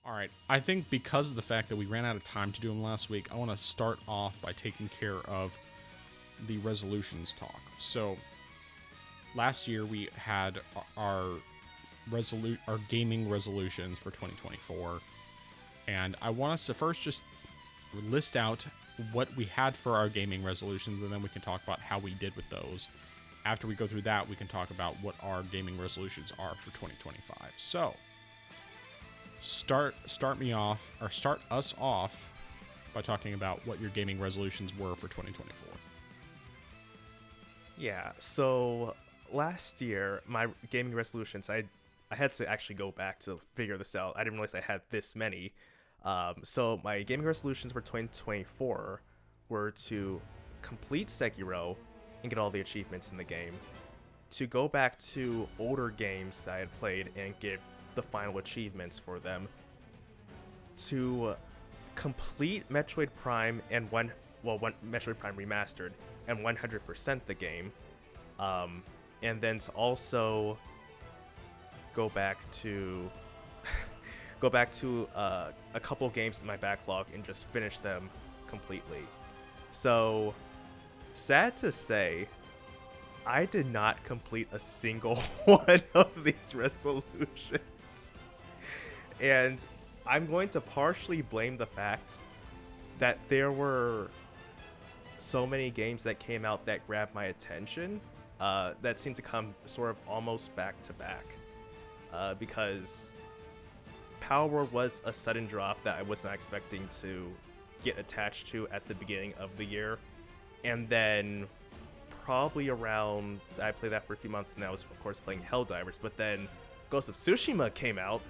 All right. I think because of the fact that we ran out of time to do them last week, I want to start off by taking care of the resolutions talk. So last year we had our our gaming resolutions for 2024, and I want us to first just list out what we had for our gaming resolutions, and then we can talk about how we did with those. After we go through that, we can talk about what our gaming resolutions are for 2025. So start us off by talking about what your gaming resolutions were for 2024. Yeah, so last year, my gaming resolutions, I had to actually go back to figure this out. I didn't realize I had this many. So my gaming resolutions for 2024 were to complete Sekiro and get all the achievements in the game, to go back to older games that I had played and get the final achievements for them, to complete Metroid Prime and Metroid Prime Remastered and 100% the game, and then to also go back to a couple games in my backlog and just finish them completely. So, sad to say, I did not complete a single one of these resolutions. And I'm going to partially blame the fact that there were so many games that came out that grabbed my attention that seemed to come sort of almost back to back. Because Palworld was a sudden drop that I was not expecting to get attached to at the beginning of the year. And then probably around, I played that for a few months and I was of course playing Helldivers, but then Ghost of Tsushima came out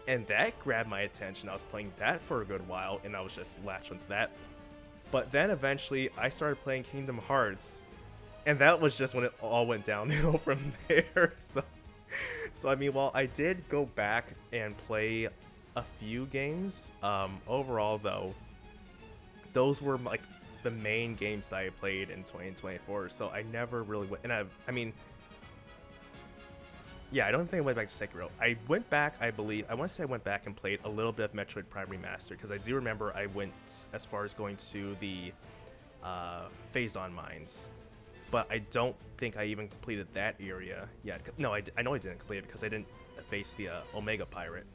and that grabbed my attention. I was playing that for a good while and I was just latched onto that. But then eventually I started playing Kingdom Hearts and that was just when it all went downhill from there. So I mean, while I did go back and play a few games, overall though, those were like the main games that I played in 2024. So I never really went, and I mean, yeah, I don't think I went back to Sekiro. I went back, I want to say I went back and played a little bit of Metroid Prime Remastered, because I do remember I went as far as going to the Phazon Mines. But I don't think I even completed that area yet. No, I know I didn't complete it because I didn't face the Omega Pirate.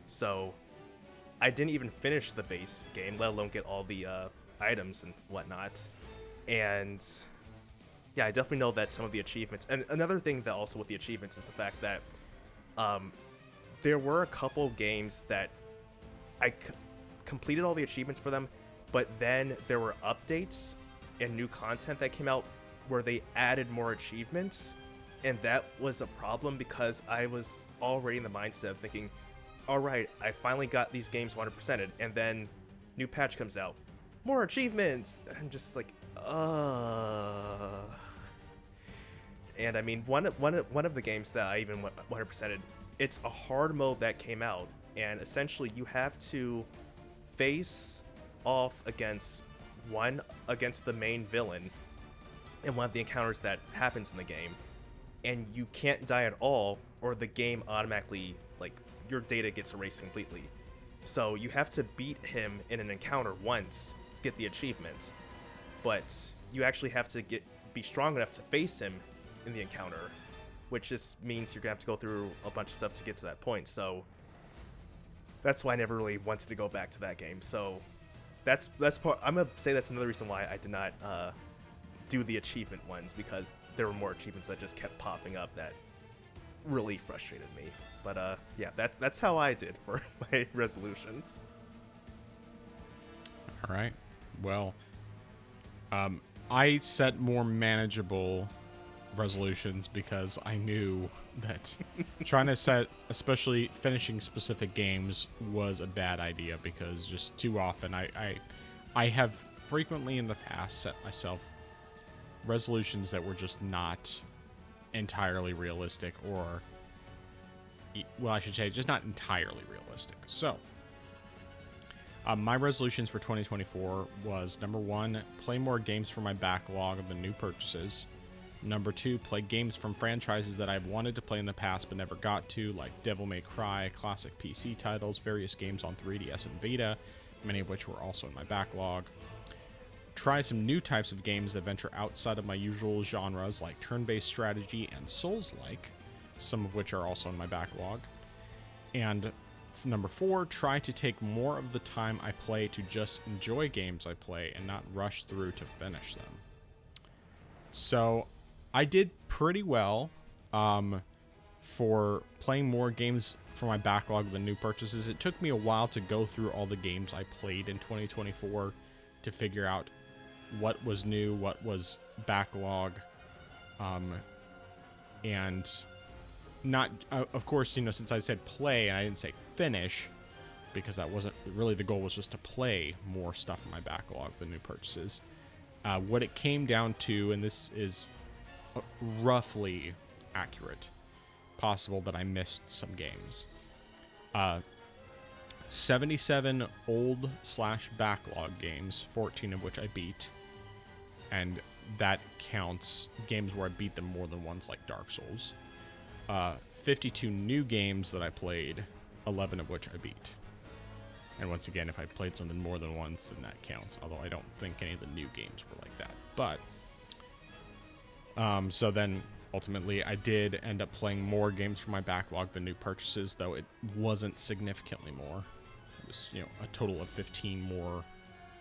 So I didn't even finish the base game, let alone get all the items and whatnot. And yeah, I definitely know that some of the achievements... And another thing that also with the achievements is the fact that there were a couple games that I completed all the achievements for them, but then there were updates and new content that came out where they added more achievements, and that was a problem because I was already in the mindset of thinking, all right, I finally got these games 100%ed, and then new patch comes out, more achievements. I'm just like, And I mean, one of the games that I even 100%ed, it's a hard mode that came out, and essentially you have to face off against the main villain in one of the encounters that happens in the game, and you can't die at all or the game automatically, like, your data gets erased completely. So you have to beat him in an encounter once to get the achievement, but you actually have to be strong enough to face him in the encounter, which just means you're gonna have to go through a bunch of stuff to get to that point. So that's why I never really wanted to go back to that game. So that's part. I'm gonna say that's another reason why I did not do the achievement ones, because there were more achievements that just kept popping up that really frustrated me. But yeah, that's how I did for my resolutions. All right. Well, I set more manageable resolutions because I knew that trying to set, especially finishing specific games, was a bad idea, because just too often I have frequently in the past set myself resolutions that were just not entirely realistic, or, well, I should say just not entirely realistic. So my resolutions for 2024 was, number one, play more games for my backlog of the new purchases. Number 2, play games from franchises that I've wanted to play in the past but never got to, like Devil May Cry, classic PC titles, various games on 3DS and Vita, many of which were also in my backlog. Try some new types of games that venture outside of my usual genres, like turn-based strategy and Souls-like, some of which are also in my backlog. And number 4, try to take more of the time I play to just enjoy games I play and not rush through to finish them. So I did pretty well for playing more games for my backlog than new purchases. It took me a while to go through all the games I played in 2024 to figure out what was new, what was backlog, and not, of course, since I said play and I didn't say finish, because that wasn't really the goal, was just to play more stuff in my backlog than new purchases. What it came down to, and this is roughly accurate, possible that I missed some games. 77 old / backlog games, 14 of which I beat, and that counts games where I beat them more than once, like Dark Souls. 52 new games that I played, 11 of which I beat. And once again, if I played something more than once, then that counts, although I don't think any of the new games were like that. But so then ultimately I did end up playing more games from my backlog than new purchases, though it wasn't significantly more. It was, a total of 15 more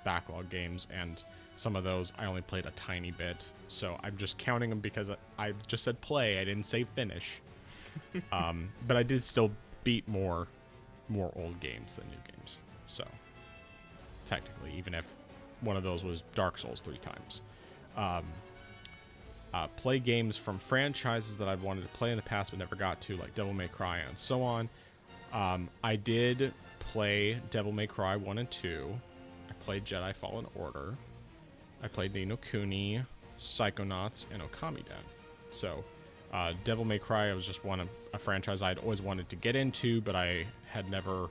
backlog games, and some of those I only played a tiny bit. So I'm just counting them because I just said play, I didn't say finish. But I did still beat more old games than new games. So technically, even if one of those was Dark Souls 3 times. Play games from franchises that I've wanted to play in the past but never got to, like Devil May Cry and so on. I did play Devil May Cry 1 and 2. I played Jedi Fallen Order. I played Ni no Kuni, Psychonauts, and Okami-den. So Devil May Cry was just a franchise I'd always wanted to get into, but I had never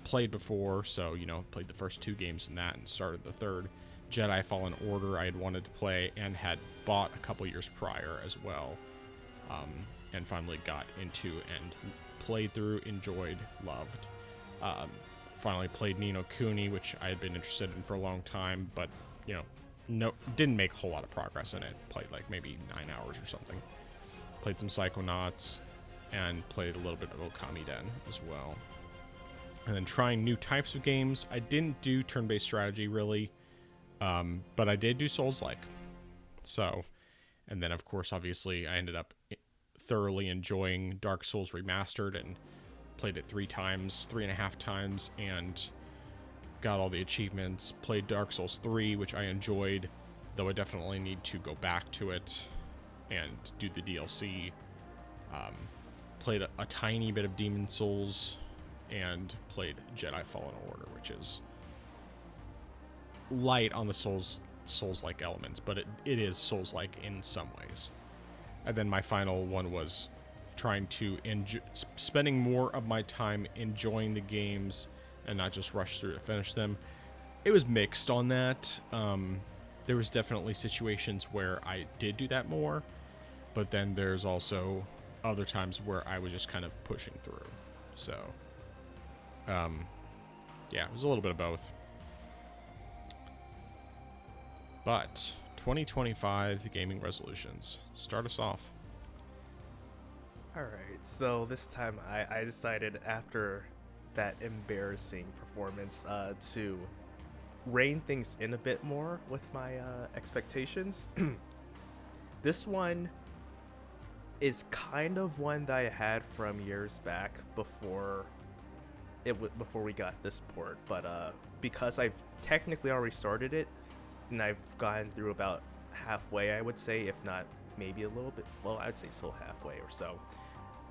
played before, so played the first 2 games in that and started the third. Jedi Fallen Order I had wanted to play and had bought a couple years prior as well, and finally got into and played through, enjoyed, loved. Finally played Ni no Kuni, which I had been interested in for a long time, but didn't make a whole lot of progress in it. Played like maybe 9 hours or something. Played some Psychonauts and played a little bit of Okami-den as well. And then trying new types of games. I didn't do turn-based strategy really, but I did do Souls-like. So, and then of course, obviously, I ended up thoroughly enjoying Dark Souls Remastered and played it 3.5 times, and got all the achievements. Played Dark Souls 3, which I enjoyed, though I definitely need to go back to it and do the DLC. Played a tiny bit of Demon Souls, and played Jedi Fallen Order, which is light on the Souls-like elements, but it is Souls-like in some ways. And then my final one was trying to spending more of my time enjoying the games and not just rush through to finish them. It was mixed on that. There was definitely situations where I did do that more, but then there's also other times where I was just kind of pushing through. So, yeah, it was a little bit of both. But 2025 gaming resolutions. Start us off. All right, so this time I decided after that embarrassing performance to rein things in a bit more with my expectations. This one is kind of one that I had from years back before we got this port, but because I've technically already started it and I've gotten through about halfway, I would say, if not maybe a little bit, well, I'd say still halfway or so,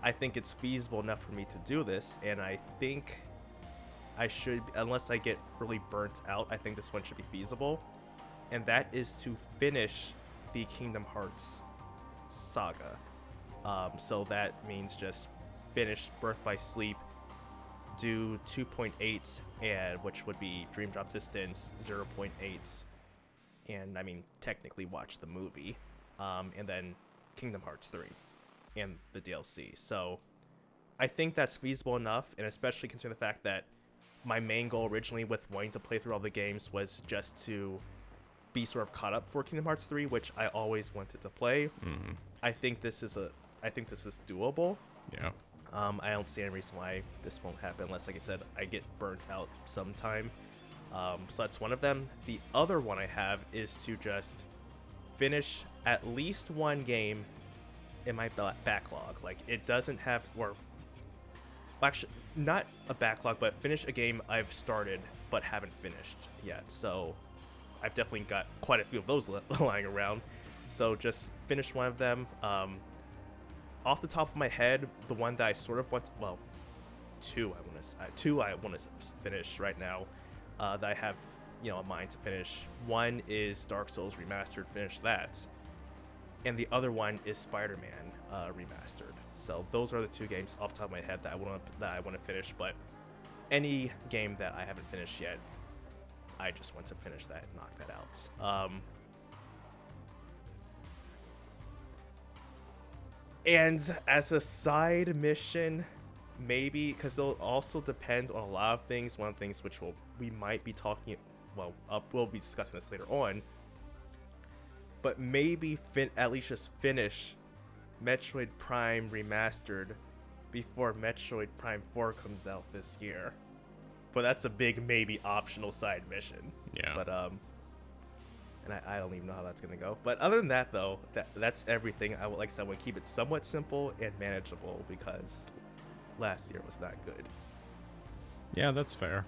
I think it's feasible enough for me to do this, and I think I should, unless I get really burnt out, I think this one should be feasible, and that is to finish the Kingdom Hearts saga. So that means just finish Birth by Sleep, do 2.8, and which would be Dream Drop Distance 0.8, and I mean technically watch the movie. and then Kingdom Hearts 3 and the DLC. So I think that's feasible enough, and especially considering the fact that my main goal originally with wanting to play through all the games was just to be sort of caught up for Kingdom Hearts 3, which I always wanted to play. Mm-hmm. I think this is doable. Yeah. I don't see any reason why this won't happen unless, like I said, I get burnt out sometime. So that's one of them. The other one I have is to just finish at least one game in my backlog. Like, it doesn't have, or actually, not a backlog, but finish a game I've started but haven't finished yet. So I've definitely got quite a few of those lying around. So just finish one of them. Off the top of my head, the one that I sort of want, two I want to finish right now, that I have, a mind to finish. One is Dark Souls Remastered, finish that, and the other one is Spider-Man Remastered. So those are the two games off the top of my head that I want to finish. But any game that I haven't finished yet, I just want to finish that and knock that out. And as a side mission, maybe, because it'll also depend on a lot of things. One of the things which we might be talking, we'll be discussing this later on. But maybe at least just finish Metroid Prime Remastered before Metroid Prime 4 comes out this year. But that's a big maybe optional side mission. Yeah. But and I don't even know how that's gonna go. But other than that, though, that's everything. I want to keep it somewhat simple and manageable because last year was not good. Yeah, that's fair.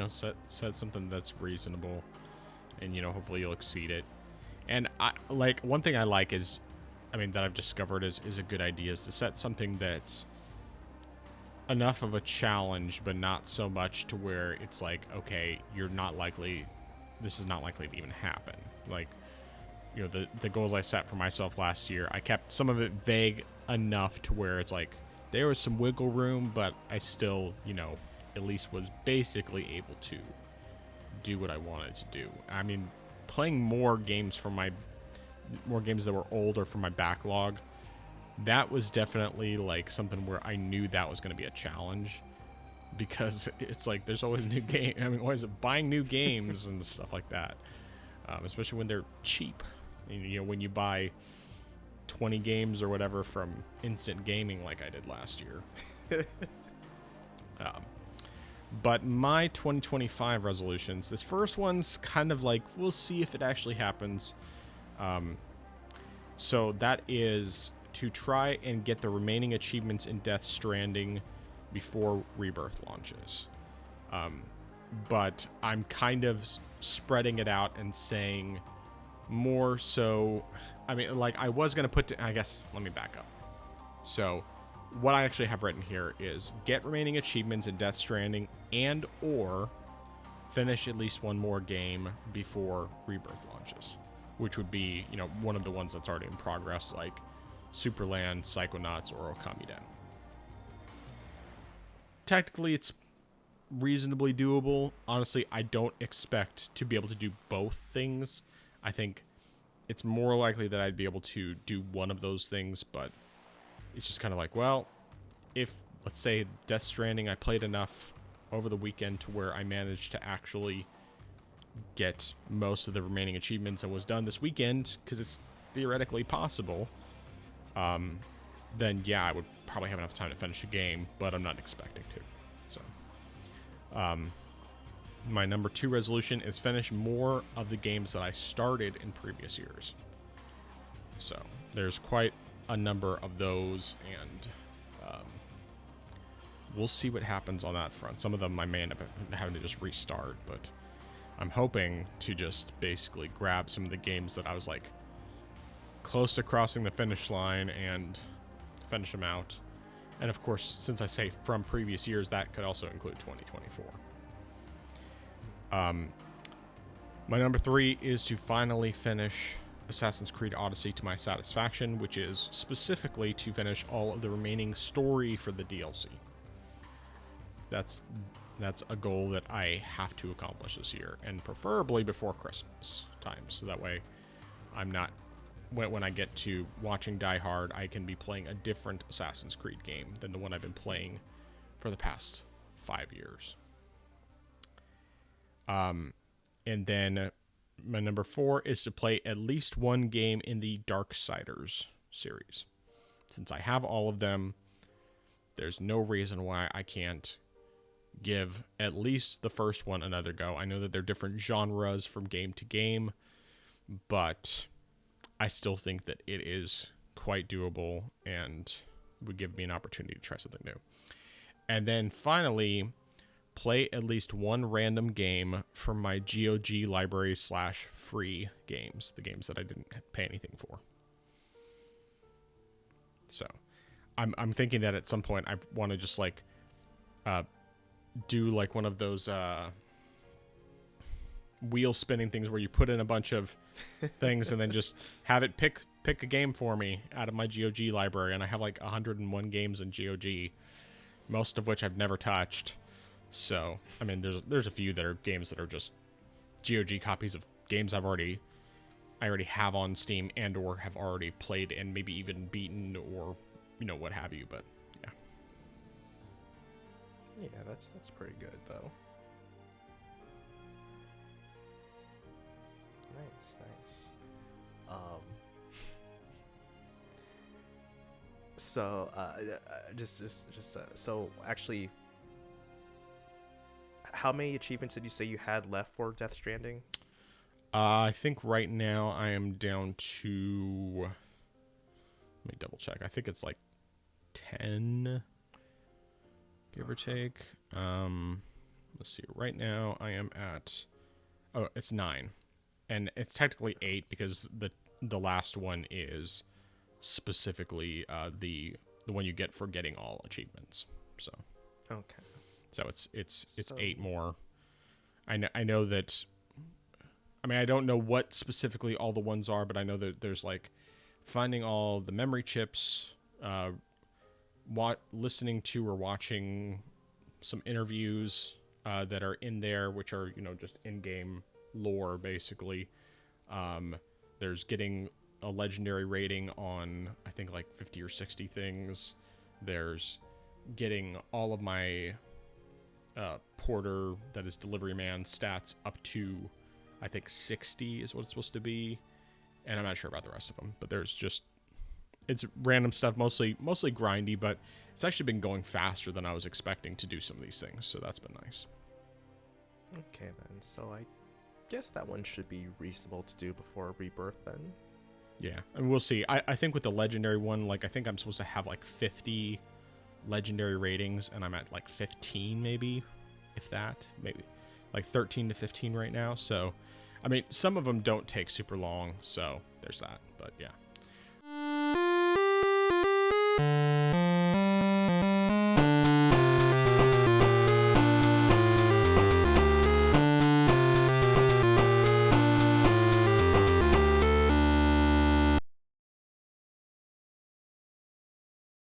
Set something that's reasonable, and hopefully you'll exceed it. And one thing I like is, that I've discovered is a good idea is to set something that's enough of a challenge, but not so much to where it's like, okay, this is not likely to even happen. The goals I set for myself last year, I kept some of it vague enough to where it's like there was some wiggle room, but I still, at least was basically able to do what I wanted to do. Playing more games that were older from my backlog, that was definitely something where I knew that was going to be a challenge, because it's like there's always new game. Always buying new games and stuff like that, especially when they're cheap. When you buy 20 games or whatever from Instant Gaming like I did last year. But my 2025 resolutions, this first one's kind of we'll see if it actually happens. So that is to try and get the remaining achievements in Death Stranding before Rebirth launches. But I'm kind of spreading it out and saying more so, I was going to let me back up. So what I actually have written here is get remaining achievements in Death Stranding and or finish at least one more game before Rebirth launches, which would be, one of the ones that's already in progress, like Superland, Psychonauts, or Okamiden. Technically, it's reasonably doable. Honestly, I don't expect to be able to do both things. I think it's more likely that I'd be able to do one of those things, but it's just kind of if, let's say, Death Stranding, I played enough over the weekend to where I managed to actually get most of the remaining achievements and was done this weekend, because it's theoretically possible, then yeah, I would probably have enough time to finish a game, but I'm not expecting to. So, my number 2 resolution is finish more of the games that I started in previous years. So, there's quite a number of those, and we'll see what happens on that front. Some of them I may end up having to just restart, but I'm hoping to just basically grab some of the games that I was close to crossing the finish line and finish them out. And of course, since I say from previous years, that could also include 2024. My number 3 is to finally finish Assassin's Creed Odyssey to my satisfaction, which is specifically to finish all of the remaining story for the DLC. That's a goal that I have to accomplish this year, and preferably before Christmas time, so that way I'm not when I get to watching Die Hard, I can be playing a different Assassin's Creed game than the one I've been playing for the past 5 years. And then my number 4 is to play at least one game in the Darksiders series. Since I have all of them, there's no reason why I can't give at least the first one another go. I know that they're different genres from game to game, but I still think that it is quite doable and would give me an opportunity to try something new. And then finally, play at least one random game from my GOG library / free games, the games that I didn't pay anything for. So I'm thinking that at some point I want to just like do like one of those wheel spinning things where you put in a bunch of things and then just have it pick a game for me out of my GOG library. And I have like 101 games in GOG, most of which I've never touched. So, I mean, there's a few that are games that are just GOG copies of games I already have on Steam and or have already played and maybe even beaten or, you know, what have you. But yeah. Yeah, that's pretty good though. Nice. So so actually, how many achievements did you say you had left for Death Stranding? I think right now I am down to, let me double check. I think it's like 10, give or take. Let's see. Right now I am at, it's 9. And it's technically 8 because the last one is specifically the one you get for getting all achievements. So Okay. So it's 8 more. I know that. I mean, I don't know what specifically all the ones are, but I know that there's like finding all the memory chips, listening to or watching some interviews that are in there, which are, you know, just in-game lore basically. There's getting a legendary rating on I think like 50 or 60 things. There's getting all of my porter, that is delivery man, stats up to I think 60 is what it's supposed to be, and I'm not sure about the rest of them, but there's just, it's random stuff, mostly grindy, but it's actually been going faster than I was expecting to do some of these things, so that's been nice. Okay then, so I guess that one should be reasonable to do before Rebirth then. Yeah, and we'll see. I think with the legendary one, like I think I'm supposed to have like 50 legendary ratings, and I'm at like 15 maybe, if that, maybe like 13 to 15 right now. So I mean, some of them don't take super long, so there's that. But yeah.